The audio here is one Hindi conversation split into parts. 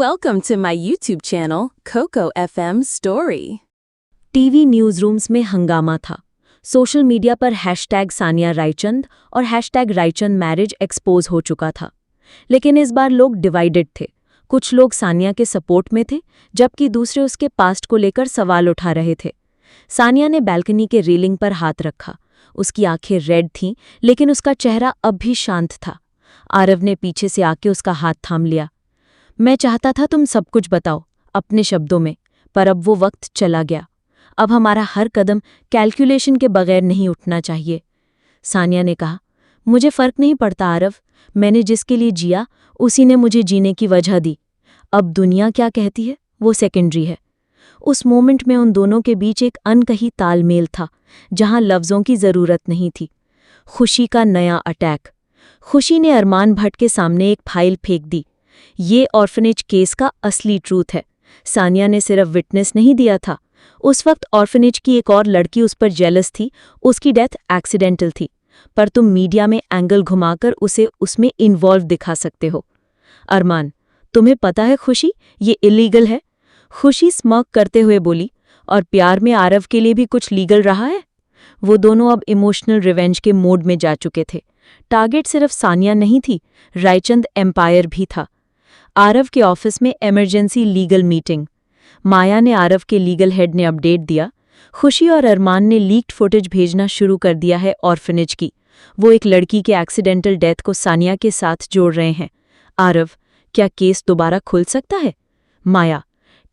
Welcome to my YouTube channel, Coco FM Story. TV news rooms में हंगामा था। सोशल मीडिया पर हैशटैग सानिया रायचंद और हैशटैग रायचंद मैरिज एक्सपोज हो चुका था। लेकिन इस बार लोग डिवाइडेड थे। कुछ लोग सानिया के सपोर्ट में थे, जबकि दूसरे उसके पास्ट को लेकर सवाल उठा रहे थे। सानिया ने बालकनी के रेलिंग पर हाथ रखा। उसकी आंखें रेड थीं, लेकिन उसका चेहरा अब भी शांत था। आरव ने पीछे से आके उसका हाथ थाम लिया। मैं चाहता था तुम सब कुछ बताओ, अपने शब्दों में, पर अब वो वक्त चला गया। अब हमारा हर कदम कैलकुलेशन के बगैर नहीं उठना चाहिए। सानिया ने कहा, मुझे फर्क नहीं पड़ता आरव, मैंने जिसके लिए जिया उसी ने मुझे जीने की वजह दी। अब दुनिया क्या कहती है वो सेकेंडरी है। उस मोमेंट में उन दोनों के बीच एक अनकही तालमेल था, जहां लफ्ज़ों की ज़रूरत नहीं थी। खुशी का नया अटैक। खुशी ने अरमान भट्ट के सामने एक फाइल फेंक दी। ये ऑर्फनेज केस का असली ट्रूथ है। सानिया ने सिर्फ विटनेस नहीं दिया था। उस वक्त ऑर्फनेज की एक और लड़की उस पर जेलस थी। उसकी डेथ एक्सीडेंटल थी, पर तुम मीडिया में एंगल घुमाकर उसे उसमें इन्वॉल्व दिखा सकते हो। अरमान, तुम्हें पता है खुशी, ये इलीगल है। खुशी स्मर्क करते हुए बोली, और प्यार में आरव के लिए भी कुछ लीगल रहा है। वो दोनों अब इमोशनल रिवेंज के मोड में जा चुके थे। टारगेट सिर्फ सानिया नहीं थी, रायचंद एम्पायर भी था। आरव के ऑफिस में इमरजेंसी लीगल मीटिंग। माया ने आरव के लीगल हेड ने अपडेट दिया, खुशी और अरमान ने लीक्ड फुटेज भेजना शुरू कर दिया है ऑर्फनेज की। वो एक लड़की के एक्सीडेंटल डेथ को सानिया के साथ जोड़ रहे हैं। आरव, क्या केस दोबारा खुल सकता है? माया,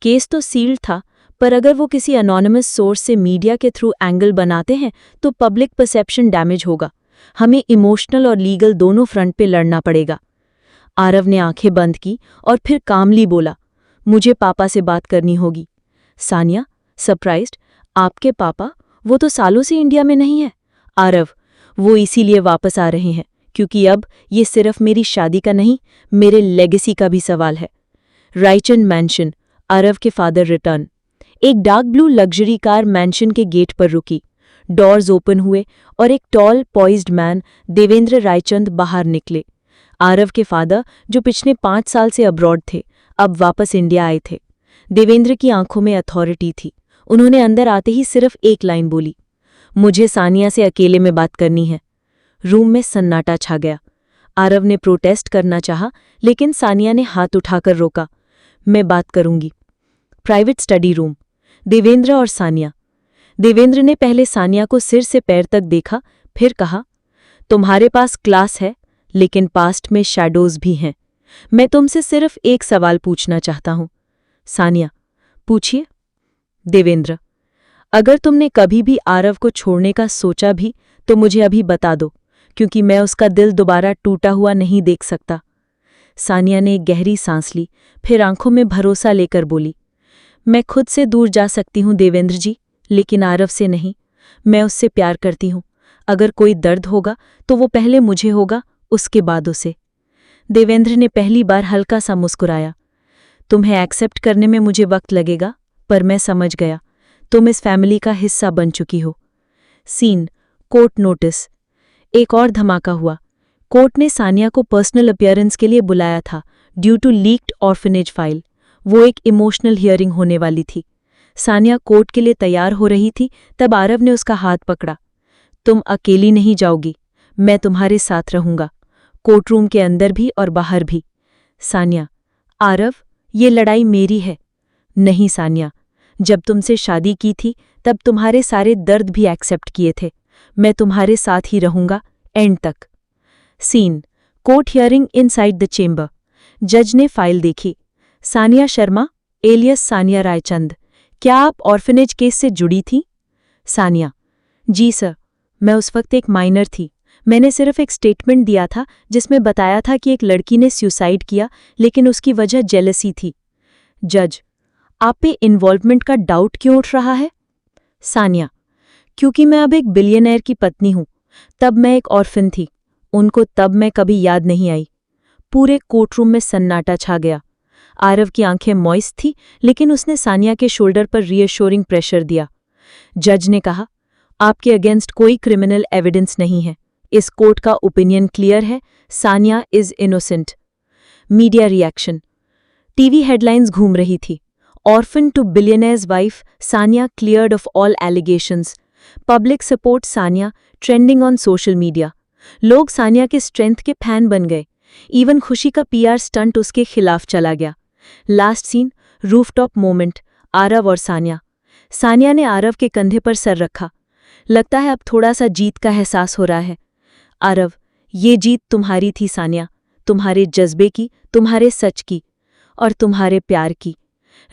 केस तो सील्ड था, पर अगर वो किसी अनोनिमस सोर्स से मीडिया के थ्रू एंगल बनाते हैं तो पब्लिक परसेप्शन डैमेज होगा। हमें इमोशनल और लीगल दोनों फ्रंट पे लड़ना पड़ेगा। आरव ने आंखें बंद की और फिर कामली बोला, मुझे पापा से बात करनी होगी। सानिया, सरप्राइज्ड, आपके पापा? वो तो सालों से इंडिया में नहीं है। आरव, वो इसीलिए वापस आ रहे हैं क्योंकि अब ये सिर्फ मेरी शादी का नहीं, मेरे लेगेसी का भी सवाल है। रायचंद मैंशन, आरव के फादर रिटर्न। एक dark blue luxury car mansion के गेट पर रुकी। डोर्स ओपन हुए और एक tall poised man Devendra Raichand बाहर निकले। आरव के फादर, जो पिछले 5 साल से अब्रॉड थे, अब वापस इंडिया आए थे। देवेंद्र की आंखों में अथॉरिटी थी। उन्होंने अंदर आते ही सिर्फ एक लाइन बोली, मुझे सानिया से अकेले में बात करनी है। रूम में सन्नाटा छा गया। आरव ने प्रोटेस्ट करना चाहा, लेकिन सानिया ने हाथ उठाकर रोका। मैं बात करूंगी। Private study room. देवेंद्र और सानिया। देवेंद्र ने पहले सानिया को सिर से पैर तक देखा, फिर कहा, तुम्हारे पास क्लास है, लेकिन पास्ट में शैडोज भी हैं। मैं तुमसे सिर्फ एक सवाल पूछना चाहता हूं। सानिया, पूछिए। देवेंद्र, अगर तुमने कभी भी आरव को छोड़ने का सोचा भी तो मुझे अभी बता दो, क्योंकि मैं उसका दिल दोबारा टूटा हुआ नहीं देख सकता। सानिया ने एक गहरी सांस ली, फिर आंखों में भरोसा लेकर बोली, मैं खुद से दूर जा सकती हूं देवेंद्र जी, लेकिन आरव से नहीं। मैं उससे प्यार करती हूं। अगर कोई दर्द होगा तो वो पहले मुझे होगा, उसके बाद उसे। देवेंद्र ने पहली बार हल्का सा मुस्कुराया। तुम्हें एक्सेप्ट करने में मुझे वक्त लगेगा, पर मैं समझ गया, तुम इस फैमिली का हिस्सा बन चुकी हो। Scene, court notice. एक और धमाका हुआ। कोर्ट ने सानिया को पर्सनल अपीयरेंस के लिए बुलाया था, due to leaked orphanage file. वो एक इमोशनल हियरिंग होने वाली थी। सानिया कोर्ट के लिए तैयार हो रही थी, तब आरव ने उसका हाथ पकड़ा। तुम अकेली नहीं जाओगी, मैं तुम्हारे साथ रहूंगा, कोर्टरूम के अंदर भी और बाहर भी। सानिया, आरव, ये लड़ाई मेरी है। नहीं सानिया, जब तुमसे शादी की थी तब तुम्हारे सारे दर्द भी एक्सेप्ट किए थे। मैं तुम्हारे साथ ही रहूंगा, एंड तक। Scene, court hearing inside the chamber. जज ने फाइल देखी। सानिया शर्मा, एलियस सानिया रायचंद, क्या आप ऑर्फनेज केस से जुड़ी थी? सानिया, जी सर, मैं उस वक्त एक माइनर थी। मैंने सिर्फ एक स्टेटमेंट दिया था जिसमें बताया था कि एक लड़की ने सुसाइड किया, लेकिन उसकी वजह जेलसी थी। जज, आप पे इन्वॉल्वमेंट का डाउट क्यों उठ रहा है? सानिया, क्योंकि मैं अब एक बिलियनर की पत्नी हूं। तब मैं एक ऑर्फन थी, उनको तब मैं कभी याद नहीं आई। पूरे कोर्टरूम में सन्नाटा छा गया। आरव की आंखें मॉइस्ट थी, लेकिन उसने सानिया के शोल्डर पर रीअश्योरिंग प्रेशर दिया। जज ने कहा, आपके अगेंस्ट कोई क्रिमिनल एविडेंस नहीं है। इस कोर्ट का ओपिनियन क्लियर है, Sania is innocent. Media reaction. TV headlines घूम रही थी। Orphan to billionaire's wife Sania cleared of all allegations. Public support Sania trending on social media. लोग सानिया के स्ट्रेंथ के फैन बन गए। इवन खुशी का पीआर स्टंट उसके खिलाफ चला गया। Last scene rooftop moment, Aarav और सानिया। सानिया ने आरव के कंधे पर सर रखा। लगता है अब थोड़ा सा जीत का एहसास हो रहा है। आरव, ये जीत तुम्हारी थी सानिया, तुम्हारे जज्बे की, तुम्हारे सच की और तुम्हारे प्यार की।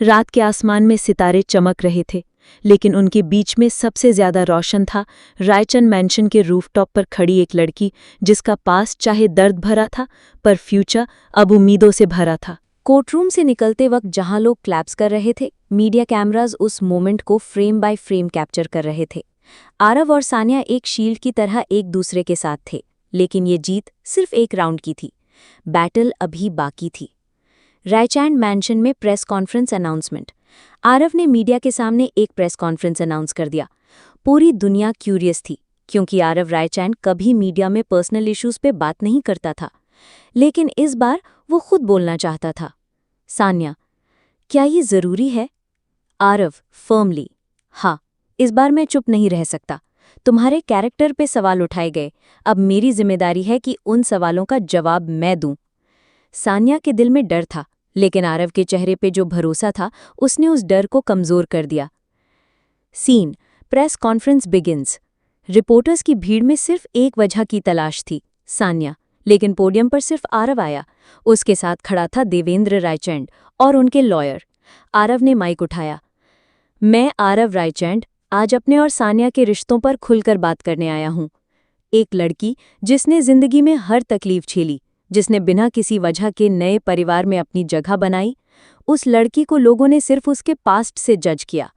रात के आसमान में सितारे चमक रहे थे, लेकिन उनके बीच में सबसे ज्यादा रोशन था रायचंद मैंशन के रूफटॉप पर खड़ी एक लड़की, जिसका पास्ट चाहे दर्द भरा था, पर फ्यूचर अब उम्मीदों से भरा था। कोर्टरूम से निकलते वक्त जहां लोग क्लैप्स कर रहे थे, मीडिया कैमराज उस मोमेंट को फ्रेम बाय फ्रेम कैप्चर कर रहे थे। आरव और सानिया एक शील्ड की तरह एक दूसरे के साथ थे, लेकिन ये जीत सिर्फ एक राउंड की थी। बैटल अभी बाकी थी। रायचैंड मैंशन में प्रेस कॉन्फ्रेंस अनाउंसमेंट। आरव ने मीडिया के सामने एक प्रेस कॉन्फ्रेंस अनाउंस कर दिया। पूरी दुनिया क्यूरियस थी, क्योंकि आरव रायचैंड कभी मीडिया में पर्सनल इश्यूज पे बात नहीं करता था, लेकिन इस बार वो खुद बोलना चाहता था। सानिया, क्या ये जरूरी है? आरव फर्मली, हाँ, इस बार मैं चुप नहीं रह सकता। तुम्हारे कैरेक्टर पे सवाल उठाए गए, अब मेरी जिम्मेदारी है कि उन सवालों का जवाब मैं दूं। सानिया के दिल में डर था, लेकिन आरव के चेहरे पे जो भरोसा था, उसने उस डर को कमजोर कर दिया। Scene press conference begins. Reporters की भीड़ में सिर्फ एक वजह की तलाश थी, सानिया, लेकिन पोडियम पर सिर्फ आरव आया। उसके साथ खड़ा था देवेंद्र रायचंद और उनके लॉयर। आरव ने माइक उठाया। मैं आरव रायचंद आज अपने और सानिया के रिश्तों पर खुलकर बात करने आया हूं। एक लड़की जिसने जिंदगी में हर तकलीफ झेली, जिसने बिना किसी वजह के नए परिवार में अपनी जगह बनाई, उस लड़की को लोगों ने सिर्फ उसके पास्ट से जज किया।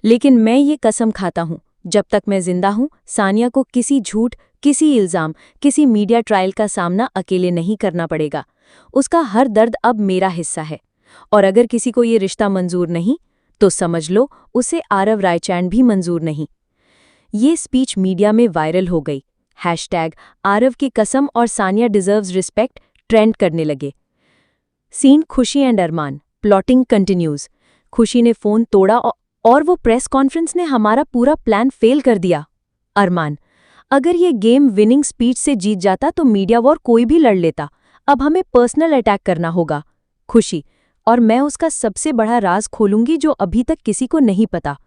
लेकिन मैं ये कसम खाता हूं, जब तक मैं जिंदा हूं, सानिया को किसी झूठ, किसी इल्जाम, किसी मीडिया ट्रायल का सामना अकेले नहीं करना पड़ेगा। उसका हर दर्द अब मेरा हिस्सा है, और अगर किसी को ये रिश्ता मंजूर नहीं, तो समझ लो उसे आरव रायचंद भी मंजूर नहीं। ये स्पीच मीडिया में वायरल हो गई। #आरव की कसम और सानिया डिजर्व्स रिस्पेक्ट ट्रेंड करने लगे। सीन खुशी एंड अरमान। Plotting continues. खुशी ने फोन तोड़ा और वो प्रेस कॉन्फ्रेंस ने हमारा पूरा प्लान फेल कर दिया। अरमान, अगर ये गेम विनिंग स्पीच से जीत जाता तो मीडिया वॉर कोई भी लड़ लेता, अब हमें पर्सनल अटैक करना होगा। खुशी, और मैं उसका सबसे बड़ा राज खोलूंगी जो अभी तक किसी को नहीं पता।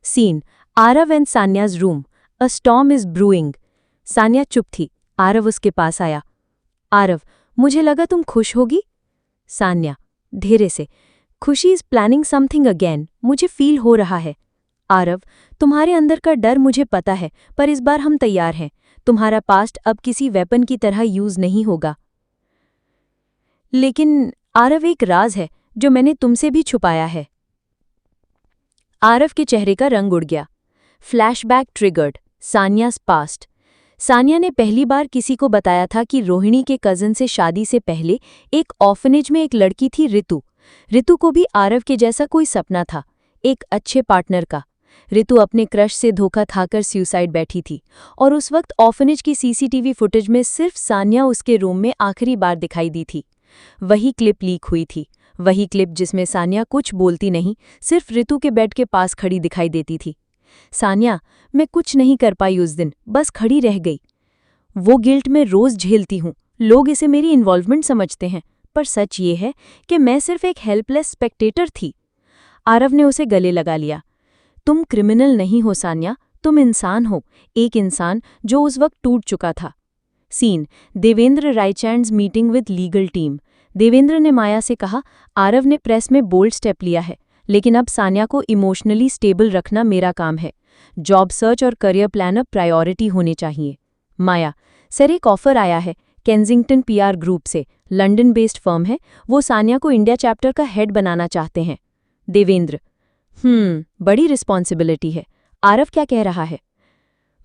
Scene Aarav and Saniya's room. A storm is brewing. Saniya चुप थी। आरव उसके पास आया। आरव, मुझे लगा तुम खुश होगी। सानिया धीरे से, खुशी इज प्लानिंग समथिंग अगेन, मुझे फील हो रहा है। आरव, तुम्हारे अंदर का डर मुझे पता है, पर इस बार हम तैयार हैं। तुम्हारा पास्ट अब किसी वेपन की तरह यूज नहीं होगा। लेकिन आरव, एक राज है जो मैंने तुमसे भी छुपाया है। आरव के चेहरे का रंग उड़ गया। Flashback triggered. Saniya's past. Saniya ने पहली बार किसी को बताया था कि रोहिणी के कजन से शादी से पहले एक ऑर्फनेज में एक लड़की थी, रितु। रितु को भी आरव के जैसा कोई सपना था, एक अच्छे पार्टनर का। रितु अपने क्रश से धोखा खाकर सुसाइड बैठी थी, और उस वक्त ऑर्फनेज की सीसीटीवी फुटेज में सिर्फ सानिया उसके रूम में आखिरी बार दिखाई दी थी। वही क्लिप लीक हुई थी, वही क्लिप जिसमें सानिया कुछ बोलती नहीं, सिर्फ रितु के बेड के पास खड़ी दिखाई देती थी। सानिया, मैं कुछ नहीं कर पाई उस दिन, बस खड़ी रह गई। वो गिल्ट में रोज झेलती हूँ, लोग इसे मेरी इन्वॉल्वमेंट समझते हैं, पर सच ये है कि मैं सिर्फ एक हेल्पलेस स्पेक्टेटर थी। आरव ने उसे गले लगा लिया। तुम क्रिमिनल नहीं हो सानिया, तुम इंसान हो, एक इंसान जो उस वक्त टूट चुका था। Scene Devendra Raichand's meeting with legal team. Devendra ने माया से कहा, आरव ने प्रेस में बोल्ड स्टेप लिया है, लेकिन अब सानिया को इमोशनली स्टेबल रखना मेरा काम है। जॉब सर्च और करियर प्लान अब प्रायोरिटी होने चाहिए। माया, सर एक ऑफर आया है केंजिंगटन पीआर ग्रुप से, लंदन बेस्ड फर्म है, वो सानिया को इंडिया चैप्टर का हेड बनाना चाहते हैं। देवेंद्र, बड़ी रिस्पॉन्सिबिलिटी है। आरव क्या कह रहा है?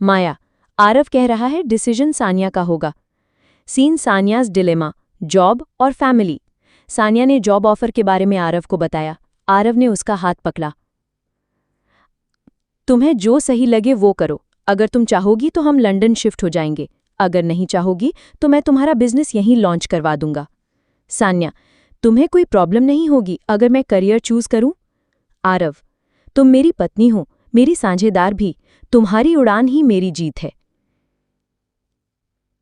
माया, आरव कह रहा है डिसीजन सानिया का होगा। सीन सानियाज डिलेमा, जॉब और फैमिली। सानिया ने जॉब ऑफर के बारे में आरव को बताया। आरव ने उसका हाथ पकड़ा। तुम्हें जो सही लगे वो करो, अगर तुम चाहोगी तो हम लंदन शिफ्ट हो जाएंगे, अगर नहीं चाहोगी तो मैं तुम्हारा बिजनेस यहीं लॉन्च करवा दूंगा। सान्या, तुम्हें कोई प्रॉब्लम नहीं होगी अगर मैं करियर चूज करूं? आरव, तुम मेरी पत्नी हो, मेरी साझेदार भी, तुम्हारी उड़ान ही मेरी जीत है।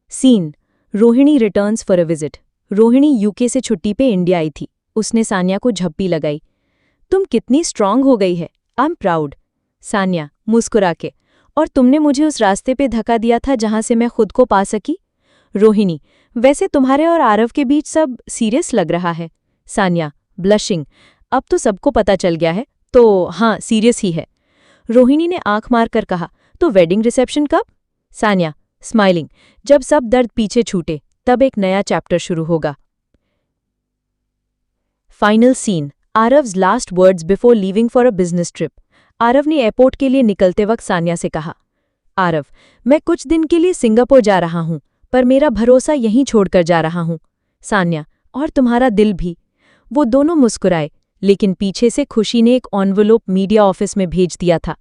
Scene, Rohini returns for a visit. Rohini UK से छुट्टी पे इंडिया आई थी। उसने सान्या को झप्पी लगाई। तुम कितनी स्ट्रांग हो गई है, आई एम प्राउड। सान्या, मुस्कुरा के, और तुमने मुझे उस रास्ते पे धक्का दिया था जहां से मैं खुद को पा सकी। रोहिणी, वैसे तुम्हारे और आरव के बीच सब सीरियस लग रहा है। सान्या, ब्लशिंग, अब तो सबको पता चल गया है, तो हाँ, सीरियस ही है। रोहिणी ने आंख मारकर कहा, तो वेडिंग रिसेप्शन कब? सान्या, स्माइलिंग, जब सब दर्द पीछे छूटे तब एक नया चैप्टर शुरू होगा। Final scene, Aarav's last words before leaving for a business trip. Aarav ने एयरपोर्ट के लिए निकलते वक्त सान्या से कहा, आरव, मैं कुछ दिन के लिए सिंगापुर जा रहा हूं, पर मेरा भरोसा यहीं छोड़कर जा रहा हूं। सान्या, और तुम्हारा दिल भी। वो दोनों मुस्कुराए, लेकिन पीछे से खुशी ने एक एनवेलोप मीडिया ऑफिस में भेज दिया था।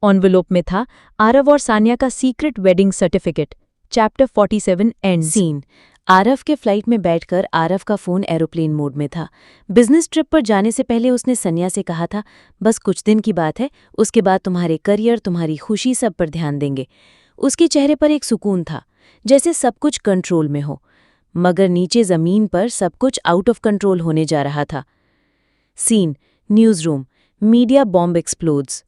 एनवेलोप में था आरव और सान्या का secret wedding certificate. Chapter 47 ends. Scene, Aarav के फ्लाइट में बैठकर आरव का फ़ोन एरोप्लेन मोड में था। बिजनेस ट्रिप पर जाने से पहले उसने सन्या से कहा था, बस कुछ दिन की बात है, उसके बाद तुम्हारे करियर, तुम्हारी खुशी सब पर ध्यान देंगे। उसके चेहरे पर एक सुकून था, जैसे सब कुछ कंट्रोल में हो, मगर नीचे ज़मीन पर सब कुछ आउट ऑफ कंट्रोल होने जा रहा था। Scene, news room, media bomb explodes.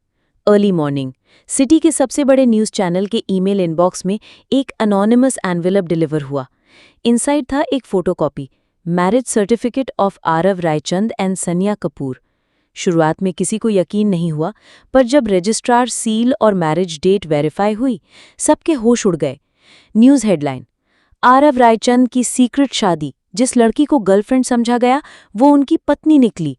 Early morning, city के सबसे बड़े न्यूज़ चैनल के ईमेल इनबॉक्स में एक अनोनिमस एनवेलप डिलीवर हुआ। इनसाइड था एक photocopy, marriage certificate of Aarav Raichand and Sanya Kapoor. शुरुआत में किसी को यकीन नहीं हुआ, पर जब रजिस्ट्रार सील और मैरिज डेट वेरीफाई हुई, सबके होश उड़ गए। न्यूज़ हेडलाइन, आरव रायचंद की सीक्रेट शादी, जिस लड़की को गर्लफ्रेंड समझा गया वो उनकी पत्नी निकली।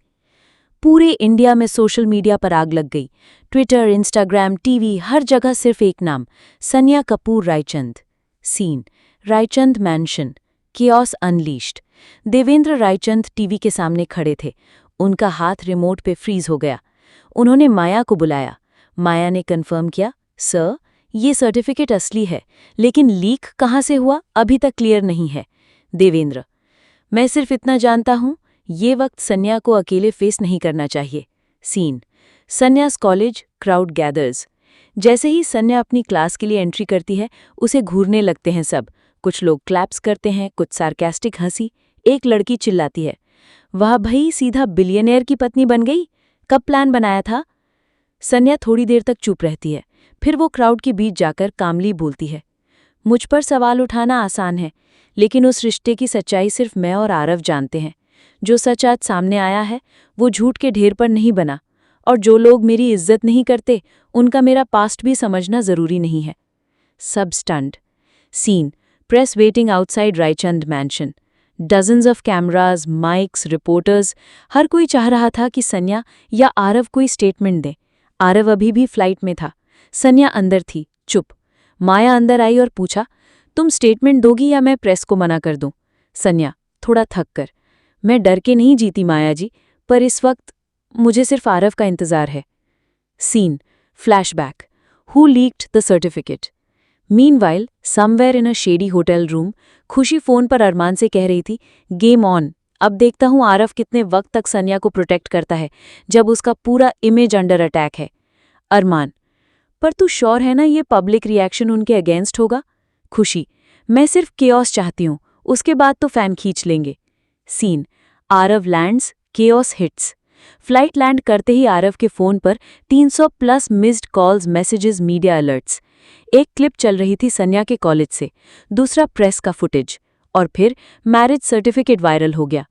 पूरे इंडिया में सोशल मीडिया पर आग लग गई। ट्विटर, इंस्टाग्राम, टीवी, हर जगह सिर्फ एक नाम, Sanya Kapoor Raichand. Scene, Raichand mansion, chaos unleashed. Devendra Raichand TV के सामने खड़े थे। उनका हाथ रिमोट पे फ्रीज हो गया। उन्होंने माया को बुलाया। माया ने कंफर्म किया, सर, ये सर्टिफिकेट असली है, लेकिन लीक कहाँ से हुआ अभी तक क्लियर नहीं है। देवेंद्र, मैं सिर्फ इतना जानता हूं, ये वक्त सन्या को अकेले फेस नहीं करना चाहिए। सीन, सन्यास कॉलेज, क्राउड गैदर्स। जैसे ही सन्या अपनी क्लास के लिए एंट्री करती है, उसे घूरने लगते हैं सब। कुछ लोग क्लैप्स करते हैं, कुछ सार्केस्टिक हंसी। एक लड़की चिल्लाती है, वाह भई, सीधा बिलियनेयर की पत्नी बन गई, कब प्लान बनाया था? सन्या थोड़ी देर तक चुप रहती है, फिर वो क्राउड के बीच जाकर कामली बोलती है, मुझ पर सवाल उठाना आसान है, लेकिन उस रिश्ते की सच्चाई सिर्फ मैं और आरव जानते हैं। जो सच आज सामने आया है वो झूठ के ढेर पर नहीं बना, और जो लोग मेरी इज्जत नहीं करते उनका मेरा पास्ट भी समझना जरूरी नहीं है। सब stunned. Scene, press waiting outside Raichand mansion. Dozens of cameras, mics, reporters, हर कोई चाह रहा था कि सन्या या आरव कोई स्टेटमेंट दे। आरव अभी भी फ्लाइट में था। सन्या अंदर थी, चुप। माया अंदर आई और पूछा, तुम स्टेटमेंट दोगी या मैं प्रेस को मना कर दूं? सन्या, थोड़ा थक कर, मैं डर के नहीं जीती माया जी, पर इस वक्त मुझे सिर्फ आरव का इंतजार है। Scene, flashback, who leaked the certificate. Meanwhile, somewhere in a shady hotel room, Khushi phone पर अरमान से कह रही थी, गेम ऑन, अब देखता हूं आरव कितने वक्त तक सन्या को प्रोटेक्ट करता है जब उसका पूरा इमेज अंडर अटैक है। अरमान, पर तू श्योर है ना ये पब्लिक रिएक्शन उनके अगेंस्ट होगा? खुशी, मैं सिर्फ केओस चाहती हूं, उसके बाद तो फैन खींच लेंगे। Scene, Aarav lands, chaos hits. Flight land करते ही आरव के फोन पर 300 plus missed calls, messages, media alerts. एक क्लिप चल रही थी सन्या के कॉलेज से, दूसरा प्रेस का फुटेज, और फिर मैरिज सर्टिफिकेट वायरल हो गया।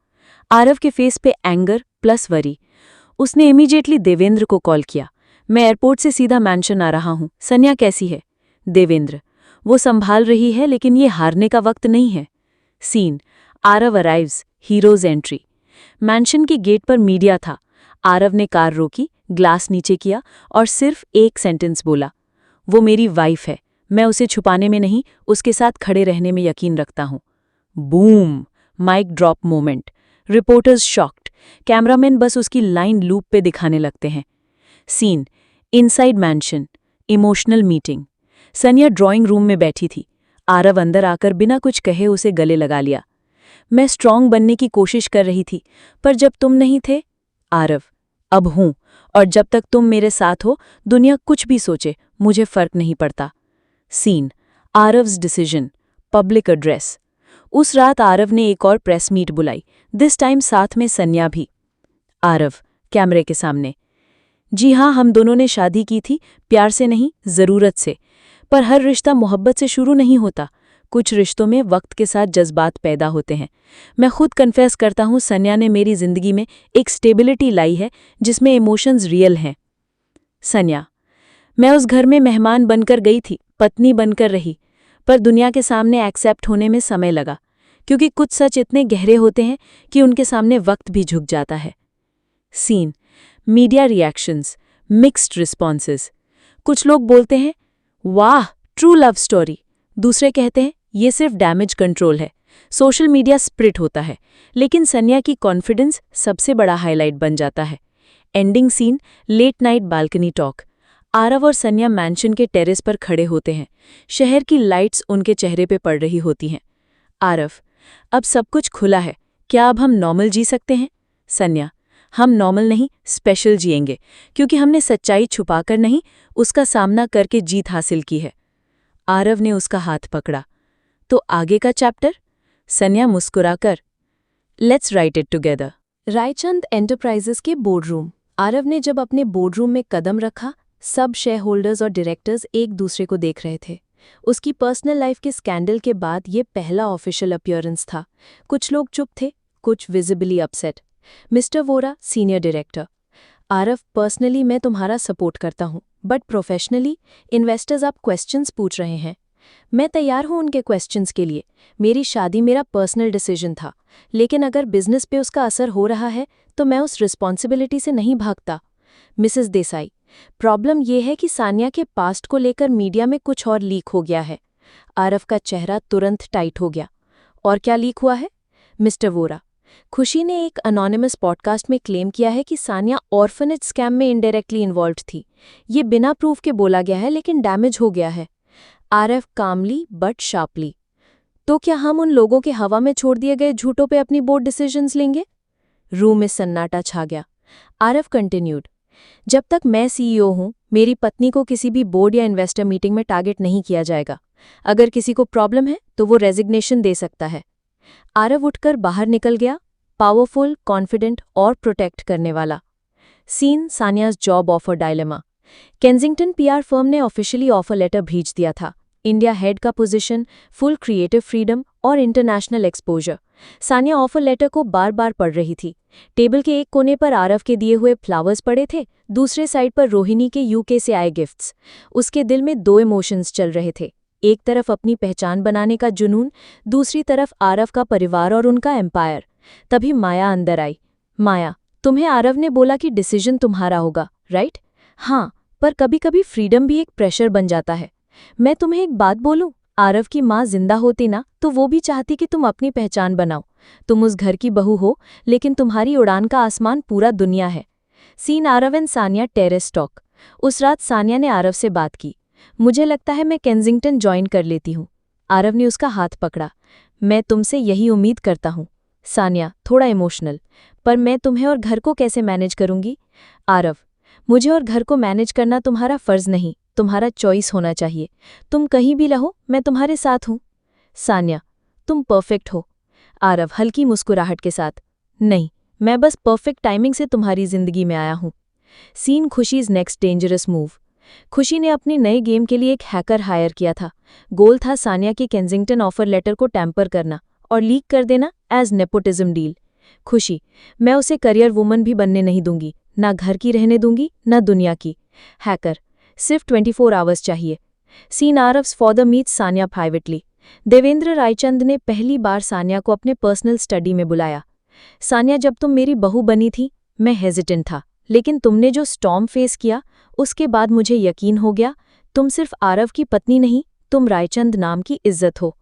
आरव के फेस पे एंगर प्लस वरी। उसने इमीडिएटली देवेंद्र को कॉल किया, मैं एयरपोर्ट से सीधा मैंशन आ रहा हूं, सन्या कैसी है? देवेंद्र, वो संभाल रही है, लेकिन ये हारने का वक्त नहीं है। Scene, Aarav arrives, hero's entry. Mansion के गेट पर मीडिया था। आरव ने कार रोकी, ग्लास नीचे किया और सिर्फ एक सेंटेंस बोला, वो मेरी वाइफ है, मैं उसे छुपाने में नहीं, उसके साथ खड़े रहने में यकीन रखता हूं। Boom, mic drop moment. Reporters shocked, cameraman बस उसकी लाइन लूप पे दिखाने लगते हैं। Scene, inside mansion, emotional meeting. Sanya drawing room में बैठी थी। आरव अंदर आकर बिना कुछ कहे उसे गले लगा लिया। मैं स्ट्रांग बनने की कोशिश कर रही थी, पर जब तुम नहीं थे। आरव: अब हूं, और जब तक तुम मेरे साथ हो, दुनिया कुछ भी सोचे, मुझे फर्क नहीं पड़ता। Scene: Aarav's decision, public address. उस रात आरव ने एक और प्रेस मीट बुलाई, दिस टाइम साथ में सन्या भी। आरव कैमरे के सामने: जी हाँ, हम दोनों ने शादी की थी, प्यार से नहीं, ज़रूरत से। पर हर रिश्ता मोहब्बत से शुरू नहीं होता। कुछ रिश्तों में वक्त के साथ जज्बात पैदा होते हैं। मैं खुद कन्फेस करता हूँ, सन्या ने मेरी जिंदगी में एक स्टेबिलिटी लाई है जिसमें इमोशंस रियल हैं। सन्या: मैं उस घर में मेहमान बनकर गई थी, पत्नी बनकर रही, पर दुनिया के सामने एक्सेप्ट होने में समय लगा, क्योंकि कुछ सच इतने गहरे होते हैं कि उनके सामने वक्त भी झुक जाता है। Scene: media reactions, mixed responses. कुछ लोग बोलते हैं, वाह ट्रू लव स्टोरी। दूसरे कहते हैं, ये सिर्फ डैमेज कंट्रोल है, सोशल मीडिया स्प्रिट होता है। लेकिन सन्या की कॉन्फिडेंस सबसे बड़ा हाईलाइट बन जाता है। Ending scene: late night balcony talk. Aarav और सन्या मैंशन के टेरेस पर खड़े होते हैं। शहर की लाइट्स उनके चेहरे पे पड़ रही होती हैं। आरव: अब सब कुछ खुला है, क्या अब हम नॉर्मल जी सकते हैं? सन्या: हम नॉर्मल नहीं, स्पेशल जिएंगे, क्योंकि हमने सच्चाई छुपाकर नहीं, उसका सामना करके जीत हासिल की है। आरव ने उसका हाथ पकड़ा। तो आगे का चैप्टर? सन्या मुस्कुराकर: let's write it together. Raichand enterprises के बोर्डरूम। आरव ने जब अपने बोर्डरूम में कदम रखा, सब शेयर होल्डर्स और डायरेक्टर्स एक दूसरे को देख रहे थे। उसकी पर्सनल लाइफ के स्कैंडल के बाद ये पहला ऑफिशियल अपीयरेंस था। कुछ लोग चुप थे, कुछ visibly upset. Mister Vora, senior director: Aarav, personally मैं तुम्हारा सपोर्ट करता हूँ, बट प्रोफेशनली इन्वेस्टर्स आप क्वेश्चंस पूछ रहे हैं। मैं तैयार हूँ उनके क्वेश्चंस के लिए। मेरी शादी मेरा पर्सनल डिसीजन था, लेकिन अगर बिजनेस पे उसका असर हो रहा है तो मैं उस रिस्पॉन्सिबिलिटी से नहीं भागता। मिसेस देसाई: प्रॉब्लम यह है कि सानिया के पास्ट को लेकर मीडिया में कुछ और लीक हो गया है। आरव का चेहरा तुरंत टाइट हो गया। और क्या लीक हुआ है? मिस्टर वोरा: खुशी ने एक अनोनिमस पॉडकास्ट में क्लेम किया है कि सानिया ऑर्फनेज स्कैम में इनडायरेक्टली इन्वॉल्व थी। ये बिना प्रूफ के बोला गया है, लेकिन डैमेज हो गया है। आरव कामली बट शार्पली: तो क्या हम उन लोगों के हवा में छोड़ दिए गए झूठों पे अपनी बोर्ड डिसीजंस लेंगे? रूम में सन्नाटा छा गया। आरव कंटिन्यूड: जब तक मैं सीईओ हूं, मेरी पत्नी को किसी भी बोर्ड या इन्वेस्टर मीटिंग में टारगेट नहीं किया जाएगा। अगर किसी को प्रॉब्लम है तो वो रेजिग्नेशन दे सकता है। आरव उठकर बाहर निकल गया, पावरफुल, कॉन्फिडेंट और प्रोटेक्ट करने वाला। Scene: Saniya's job offer dilemma. Kensington PR firm ने ऑफिशियली ऑफर लेटर भेज दिया था। इंडिया हेड का पोजीशन, फुल क्रिएटिव फ्रीडम और international exposure. Saniya offer letter को बार बार पढ़ रही थी। टेबल के एक कोने पर आरव के दिए हुए फ्लावर्स पड़े थे, दूसरे साइड पर रोहिणी के यूके से आए गिफ्ट्स। उसके दिल में दो इमोशंस चल रहे थे, एक तरफ अपनी पहचान बनाने का जुनून, दूसरी तरफ आरव का परिवार और उनका एम्पायर। तभी माया अंदर आई। माया: तुम्हें आरव ने बोला कि डिसीजन तुम्हारा होगा, राइट? हाँ, पर कभी कभी फ्रीडम भी एक प्रेशर बन जाता है। मैं तुम्हें एक बात बोलूं, आरव की माँ जिंदा होती ना तो वो भी चाहती कि तुम अपनी पहचान बनाओ। तुम उस घर की बहू हो, लेकिन तुम्हारी उड़ान का आसमान पूरा दुनिया है। Scene: Aarav and Sania terrace talk. उस रात सानिया ने आरव से बात की। मुझे लगता है मैं केंजिंगटन ज्वाइन कर लेती हूँ। आरव ने उसका हाथ पकड़ा। मैं तुमसे यही उम्मीद करता हूँ। सानिया थोड़ा इमोशनल: पर मैं तुम्हें और घर को कैसे मैनेज करूंगी? आरव: मुझे और घर को मैनेज करना तुम्हारा फर्ज नहीं, तुम्हारा चॉइस होना चाहिए। तुम कहीं भी रहो, मैं तुम्हारे साथ हूं। सानिया: तुम परफेक्ट हो। आरव हल्की मुस्कुराहट के साथ: नहीं, मैं बस परफेक्ट टाइमिंग से तुम्हारी जिंदगी में आया हूं। Scene: Khushi's next dangerous move. Khushi ने अपने नए गेम के लिए एक हैकर हायर किया था। गोल था सानिया के केंजिंगटन ऑफर लेटर को टैंपर करना और लीक कर देना एज नेपोटिज्म डील। खुशी: मैं उसे करियर वुमन भी बनने नहीं दूंगी, ना घर की रहने दूंगी, ना दुनिया की। हैकर: सिर्फ 24 आवर्स चाहिए। Scene: Aarav's father meets Saniya privately. Devendra Raichand ने पहली बार सानिया को अपने पर्सनल स्टडी में बुलाया। सानिया, जब तुम मेरी बहू बनी थी, मैं हेजिटेंट था, लेकिन तुमने जो स्टॉर्म फेस किया, उसके बाद मुझे यकीन हो गया तुम सिर्फ आरव की पत्नी नहीं, तुम रायचंद नाम की इज्जत हो।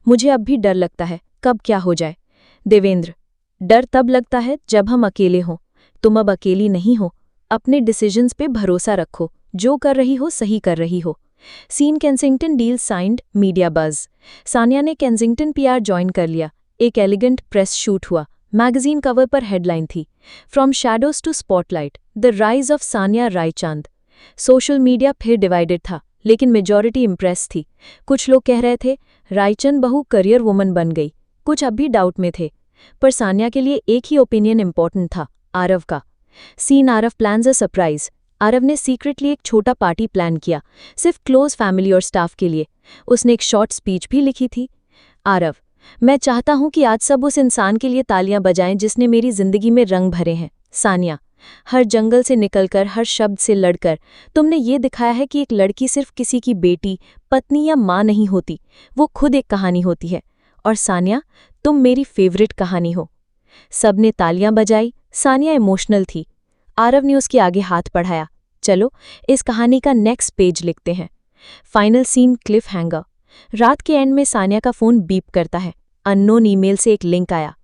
मुझे अब भी डर लगता है, कब क्या हो जाए। देवेंद्र: डर तब लगता है जब हम अकेले हों। तुम अब अकेली नहीं हो। अपने डिसीजंस पे भरोसा रखो, जो कर रही हो सही कर रही हो। Scene: Kensington deal signed, media buzz. Saniya ने केंजिंगटन पीआर ज्वाइन कर लिया। एक एलिगेंट प्रेस शूट हुआ। मैगजीन कवर पर हेडलाइन थी, from shadows to spotlight, the rise of Saniya Raichand. Social media फिर डिवाइडेड था, लेकिन मेजॉरिटी इम्प्रेस थी। कुछ लोग कह रहे थे रायचंद बहू करियर वुमन बन गई, कुछ अब भी डाउट में थे। पर सानिया के लिए एक ही ओपिनियन इम्पोर्टेंट था, आरव का। Scene Aarav plans a surprise. Aarav ने सीक्रेटली एक छोटा पार्टी प्लान किया, सिर्फ क्लोज फैमिली और स्टाफ के लिए। उसने एक शॉर्ट स्पीच भी लिखी थी। आरव, मैं चाहता हूं कि आज सब उस इंसान के लिए तालियां बजाएं जिसने मेरी जिंदगी में रंग भरे हैं। सानिया, हर जंगल से निकलकर, हर शब्द से लड़कर तुमने ये दिखाया है कि एक लड़की सिर्फ किसी की बेटी, पत्नी या माँ नहीं होती, वो खुद एक कहानी होती है। और सानिया, तुम मेरी फेवरेट कहानी हो। सबने तालियां बजाई। सानिया इमोशनल थी। आरव ने उसके आगे हाथ बढ़ाया। चलो इस कहानी का नेक्स्ट पेज लिखते हैं। Final scene cliffhanger. रात के एंड में सानिया का फोन बीप करता है। अननोन ईमेल से एक लिंक आया।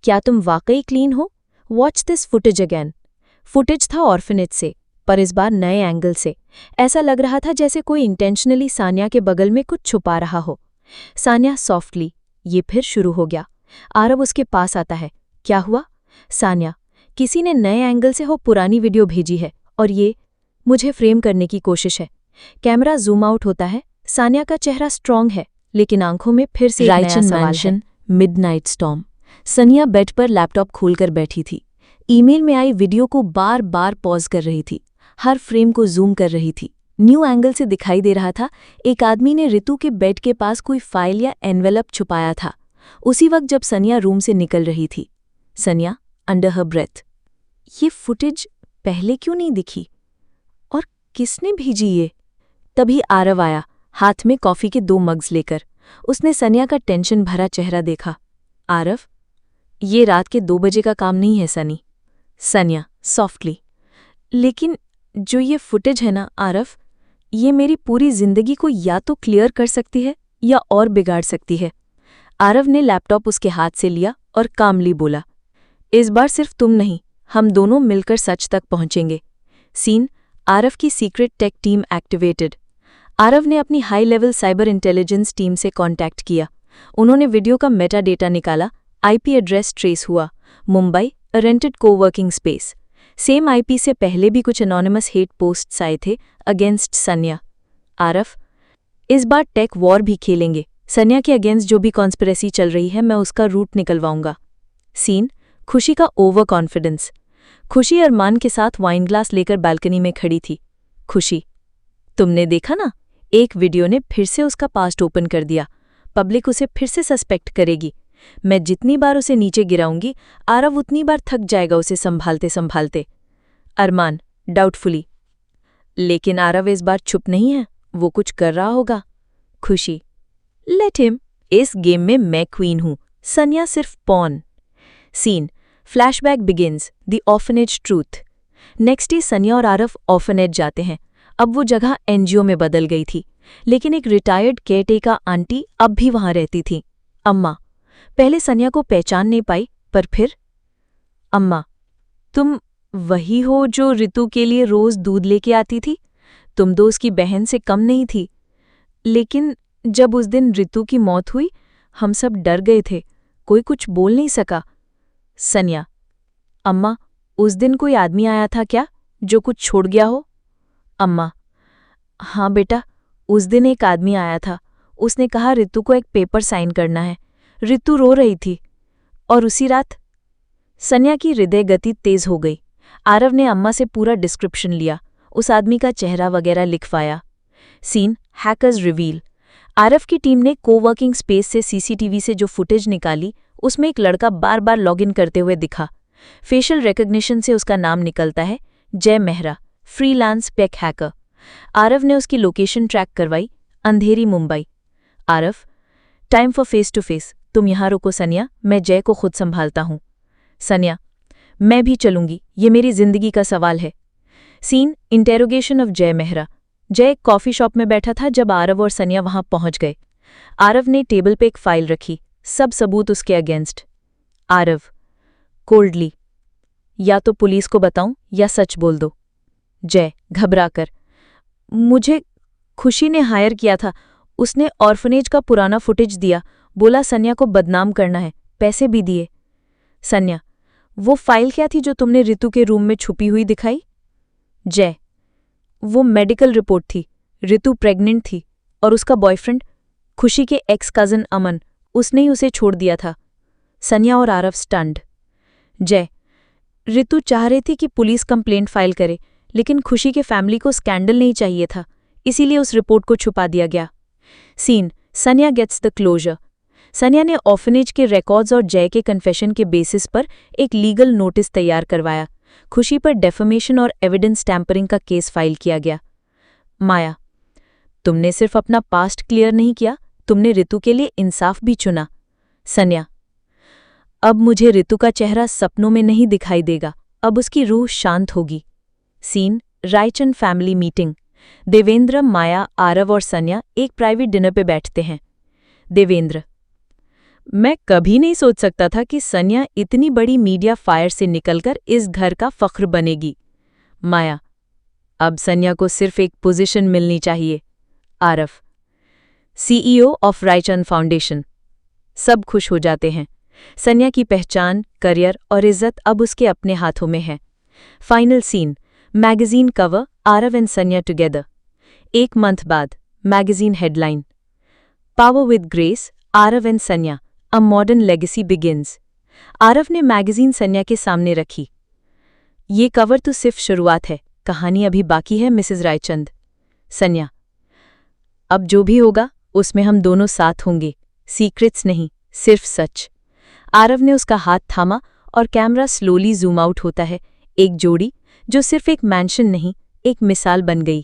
क्या तुम वाकई क्लीन हो? Watch this footage again. Footage था ऑर्फनेज से, पर इस बार नए एंगल से। ऐसा लग रहा था जैसे कोई इंटेंशनली सानिया के बगल में कुछ छुपा रहा हो। सानिया सॉफ्टली। ये फिर शुरू हो गया। आरव उसके पास आता है। क्या हुआ? सानिया, किसी ने नए एंगल से हो पुरानी वीडियो भेजी है, और ये मुझे फ्रेम करने की कोशिश है। कैमरा जूम आउट होता है। सानिया का चेहरा स्ट्रांग है, लेकिन आंखों में फिर से एक नया सवाल है। Midnight storm. सनिया बेड पर लैपटॉप खोलकर बैठी थी। ईमेल में आई वीडियो को बार बार पॉज कर रही थी, हर फ्रेम को जूम कर रही थी। न्यू एंगल से दिखाई दे रहा था एक आदमी ने रितु के बेड के पास कोई फाइल या एनवेलप छुपाया था, उसी वक्त जब सनिया रूम से निकल रही थी। सनिया अंडर हर ब्रेथ, ये फुटेज पहले क्यों नहीं दिखी? और किसने भेजी ये? तभी आरव आया, हाथ में कॉफी के 2 मग्स लेकर। उसने सनिया का टेंशन भरा चेहरा देखा। आरव, ये रात के 2 बजे का काम नहीं है सनी। सनिया सॉफ्टली, लेकिन जो ये फुटेज है ना आरव, ये मेरी पूरी जिंदगी को या तो क्लियर कर सकती है या और बिगाड़ सकती है। आरव ने लैपटॉप उसके हाथ से लिया और कामली बोला, इस बार सिर्फ तुम नहीं, हम दोनों मिलकर सच तक पहुंचेंगे। सीन आरव की secret tech team activated. Aarav ने अपनी high level cyber intelligence team से कांटेक्ट किया। उन्होंने वीडियो का मेटा डेटा निकाला। आईपी एड्रेस ट्रेस हुआ, Mumbai, rented coworking space. Same IP से पहले भी कुछ एनोनिमस हेट पोस्ट्स आए थे अगेंस्ट सनिया। आरव, इस बार टेक वॉर भी खेलेंगे। सनिया के अगेंस्ट जो भी कॉन्स्पिरेसी चल रही है, मैं उसका रूट निकलवाऊंगा। सीन खुशी का ओवर कॉन्फिडेंस। खुशी अरमान के साथ वाइन ग्लास लेकर बालकनी में खड़ी थी। खुशी, तुमने देखा ना, एक वीडियो ने फिर से उसका पास्ट ओपन कर दिया। पब्लिक उसे फिर से सस्पेक्ट करेगी। मैं जितनी बार उसे नीचे गिराऊंगी, आरव उतनी बार थक जाएगा उसे संभालते संभालते। अरमान डाउटफुली, लेकिन आरव इस बार चुप नहीं है, वो कुछ कर रहा होगा। खुशी, लेट हिम, इस गेम में मैं क्वीन हूं, सनिया सिर्फ pawn. Scene flashback begins, the orphanage truth. Next day Sania और आरव ऑर्फनेज जाते हैं। अब वो जगह एनजीओ में बदल गई थी, लेकिन एक रिटायर्ड केयरटेकर आंटी अब भी वहां रहती थी। अम्मा, पहले सनिया को पहचान नहीं पाई, पर फिर, अम्मा, तुम वही हो जो रितु के लिए रोज दूध लेके आती थी? तुम तो उसकी बहन से कम नहीं थी। लेकिन जब उस दिन रितु की मौत हुई, हम सब डर गए थे, कोई कुछ बोल नहीं सका। सनिया, अम्मा, उस दिन कोई आदमी आया था क्या, जो कुछ छोड़ गया हो? अम्मा, हाँ बेटा, उस दिन एक आदमी आया था। उसने कहा रितु को एक पेपर साइन करना है। रितु रो रही थी। और उसी रात। सनिया की हृदय गति तेज हो गई। आरव ने अम्मा से पूरा डिस्क्रिप्शन लिया, उस आदमी का चेहरा वगैरह लिखवाया। Scene hackers reveal. आरव की टीम ने कोवर्किंग स्पेस से सीसीटीवी से जो फुटेज निकाली, उसमें एक लड़का बार बार लॉगिन करते हुए दिखा। फेशियल रिकग्निशन से उसका नाम निकलता है जय मेहरा, फ्रीलांस पेक हैकर। आरव ने उसकी लोकेशन ट्रैक करवाई, Andheri Mumbai. Aarav, time for face to face. तुम यहां रुको सनिया, मैं जय को खुद संभालता हूं। सनिया, मैं भी चलूंगी, ये मेरी जिंदगी का सवाल है। सीन इंटेरोगेशन ऑफ जय मेहरा। जय एक कॉफी शॉप में बैठा था जब आरव और सनिया वहां पहुंच गए। आरव ने टेबल पे एक फाइल रखी, सब सबूत उसके अगेंस्ट। आरव कोल्डली, या तो पुलिस को बताऊं या सच बोल दो। जय घबराकर, मुझे खुशी ने हायर किया था, उसने ऑर्फनेज का पुराना फुटेज दिया, बोला सनिया को बदनाम करना है, पैसे भी दिए। सन्या, वो फाइल क्या थी जो तुमने रितु के रूम में छुपी हुई दिखाई? जय, वो मेडिकल रिपोर्ट थी। रितु प्रेग्नेंट थी और उसका बॉयफ्रेंड, खुशी के एक्स कज़न अमन, उसने ही उसे छोड़ दिया था। सन्या और आरव स्टन्ड। जय, रितु चाह रही थी कि पुलिस कंप्लेंट फाइल करे, लेकिन खुशी के फैमिली को स्कैंडल नहीं चाहिए था, इसीलिए उस रिपोर्ट को छुपा दिया गया। Scene, Sanya gets the closure. Sanya ने ऑर्फनेज के रिकॉर्ड्स और जय के कन्फेशन के बेसिस पर एक लीगल नोटिस तैयार करवाया। खुशी पर डेफमेशन और एविडेंस टैम्परिंग का केस फाइल किया गया। माया, तुमने सिर्फ अपना पास्ट क्लियर नहीं किया, तुमने रितु के लिए इंसाफ भी चुना। सन्या, अब मुझे रितु का चेहरा सपनों में नहीं दिखाई देगा, अब उसकी रूह शांत होगी। Scene, Raichand family meeting. Devendra, Maya, Aarav और सन्या एक प्राइवेट डिनर पे बैठते हैं। देवेंद्र, मैं कभी नहीं सोच सकता था कि सन्या इतनी बड़ी मीडिया फायर से निकलकर इस घर का फख्र बनेगी। माया, अब सन्या को सिर्फ एक पोजीशन मिलनी चाहिए। Aarav, CEO of Raichand foundation. सब खुश हो जाते हैं। सन्या की पहचान, करियर और इज्जत अब उसके अपने हाथों में है। Final scene, magazine cover, Aarav and Sanya together. 1 month बाद, magazine headline, power with grace, Aarav and Sanya, a modern legacy begins. Aarav ने मैगजीन सन्या के सामने रखी। ये कवर तो सिर्फ शुरुआत है, कहानी अभी बाकी है मिसेस रायचंद। सन्या, अब जो भी होगा उसमें हम दोनों साथ होंगे, सीक्रेट्स नहीं, सिर्फ सच। आरव ने उसका हाथ थामा और कैमरा स्लोली जूम आउट होता है। एक जोड़ी जो सिर्फ एक मैंशन नहीं, एक मिसाल बन गई।